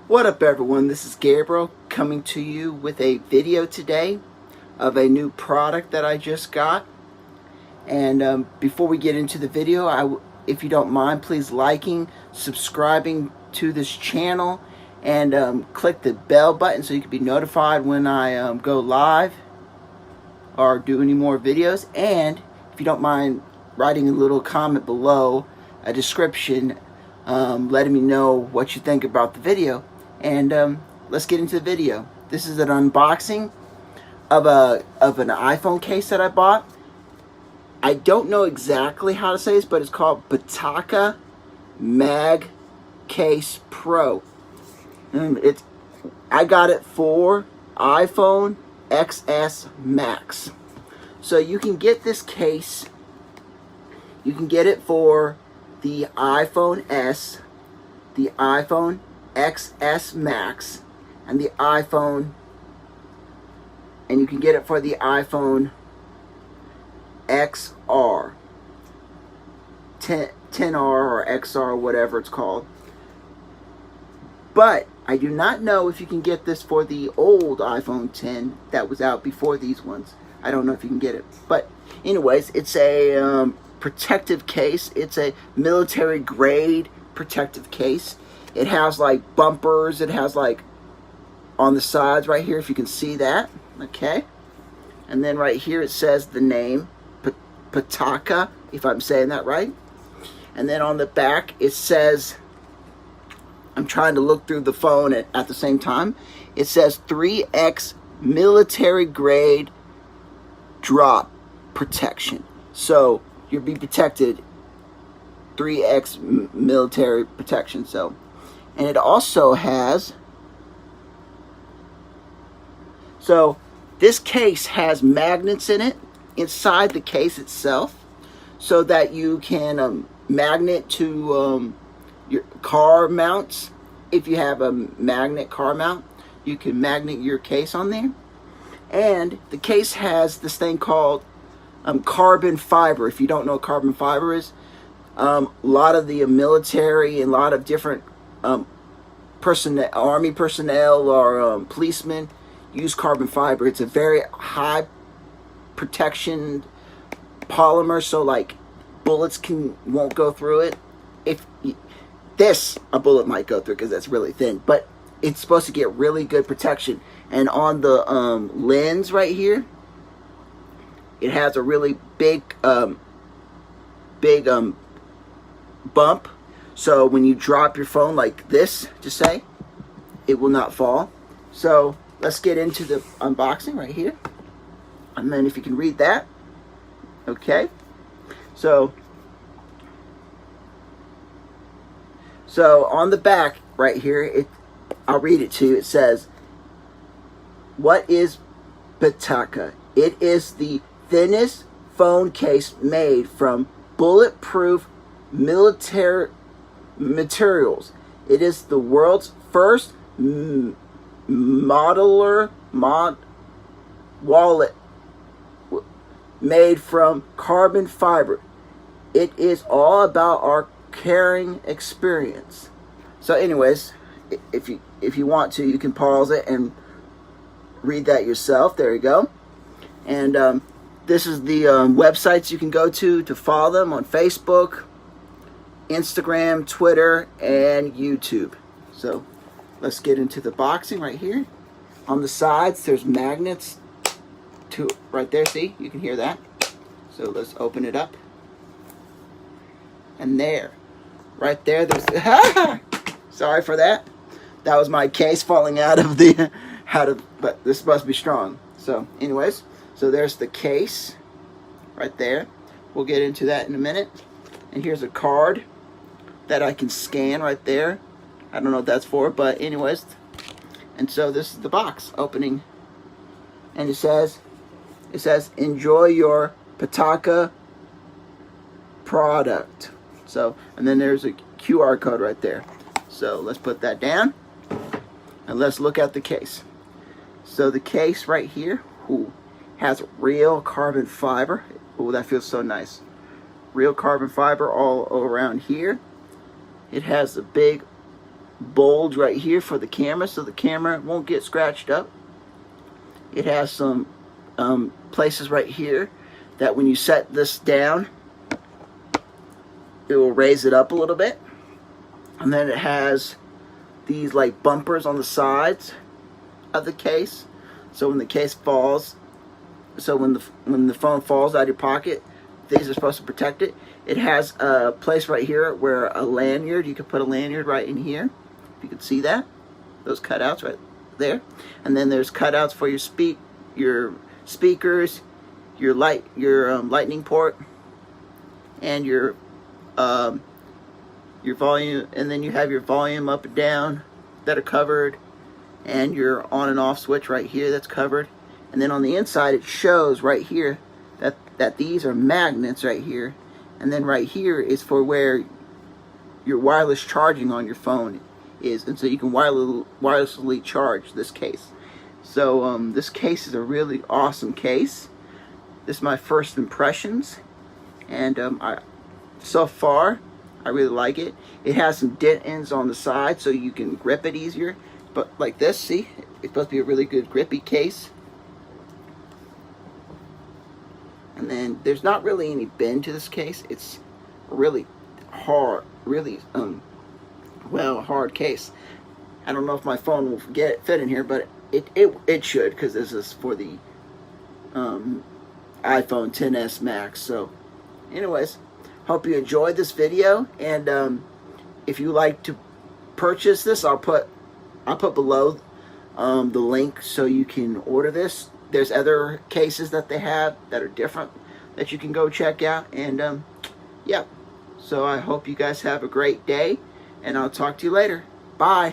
What up everyone, this is Gabriel coming to you with a video today of a new product that I just got. And before we get into the video, if you don't mind, please liking, subscribing to this channel, and click the bell button so you can be notified when I go live or do any more videos. And if you don't mind writing a little comment below, a description, letting me know what you think about the video. And let's get into the video. This is an unboxing of an iPhone case that I bought. I don't know exactly how to say this, but it's called PITAKA MagCase Pro. I got it for iPhone XS Max. So you can get this case. You can get it for the iPhone S, the iPhone XS Max, and the iPhone, and you can get it for the iPhone XR, 10R or XR, whatever it's called. But I do not know if you can get this for the old iPhone 10 that was out before these ones. I don't know if you can get it. But anyways, it's a protective case. It's a military grade protective case. It has like bumpers. It has like on the sides right here, if you can see that. Okay. And then right here it says the name PITAKA, if I'm saying that right. And then on the back it says, I'm trying to look through the phone at the same time, it says 3X military grade drop protection. So you'll be protected, 3X military protection. So, and it also has, so this case has magnets in it inside the case itself, so that you can magnet to your car mounts. If you have a magnet car mount, you can magnet your case on there. And the case has this thing called carbon fiber. If you don't know what carbon fiber is, a lot of the military and a lot of different personnel, army personnel or policemen use carbon fiber. It's a very high protection polymer, so like bullets won't go through it. If a bullet might go through because that's really thin, but it's supposed to get really good protection. And on the lens right here, it has a really big bump, so when you drop your phone like this, just say, it will not fall. So let's get into the unboxing right here, and then if you can read that. Okay, so on the back right here, I'll read it to you. It says, what is PITAKA? It is the thinnest phone case made from bulletproof military materials. It is the world's first modular wallet made from carbon fiber. It is all about our carrying experience. So anyways, if you want to, you can pause it and read that yourself. There you go. And this is the websites you can go to follow them on Facebook, Instagram, Twitter, and YouTube. So let's get into the boxing right here. On the sides, there's magnets to right there. See, you can hear that. So let's open it up. And there, right there, there's sorry for that. That was my case falling out of the but this must be strong. So anyways, so there's the case right there. We'll get into that in a minute. And here's a card that I can scan right there. I don't know what that's for, but anyways. And so this is the box opening, and it says enjoy your PITAKA product. So, and then there's a QR code right there. So let's put that down and let's look at the case. So the case right here, has real carbon fiber. Oh, that feels so nice. Real carbon fiber all around here. It has a big bulge right here for the camera, so the camera won't get scratched up. It has some places right here that when you set this down, it will raise it up a little bit. And then it has these like bumpers on the sides of the case, so when the case falls, so when the phone falls out of your pocket, these are supposed to protect it. It has a place right here where a lanyard, you can put a lanyard right in here. If you can see that, those cutouts right there. And then there's cutouts for your speakers, your lightning port, and your volume. And then you have your volume up and down that are covered, and your on and off switch right here that's covered. And then on the inside it shows right here that these are magnets right here, and then right here is for where your wireless charging on your phone is, and so you can wirelessly charge this case. So this case is a really awesome case. This is my first impressions, and so far I really like it. It has some dent ends on the side so you can grip it easier, but like this, see, it's supposed to be a really good grippy case. And then there's not really any bend to this case. It's really hard, really hard case. I don't know if my phone will fit in here, but it should, because this is for the iPhone XS Max. So anyways, hope you enjoyed this video, and if you like to purchase this, I'll put below the link so you can order this. There's other cases that they have that are different that you can go check out, and yeah, so I hope you guys have a great day, and I'll talk to you later. Bye.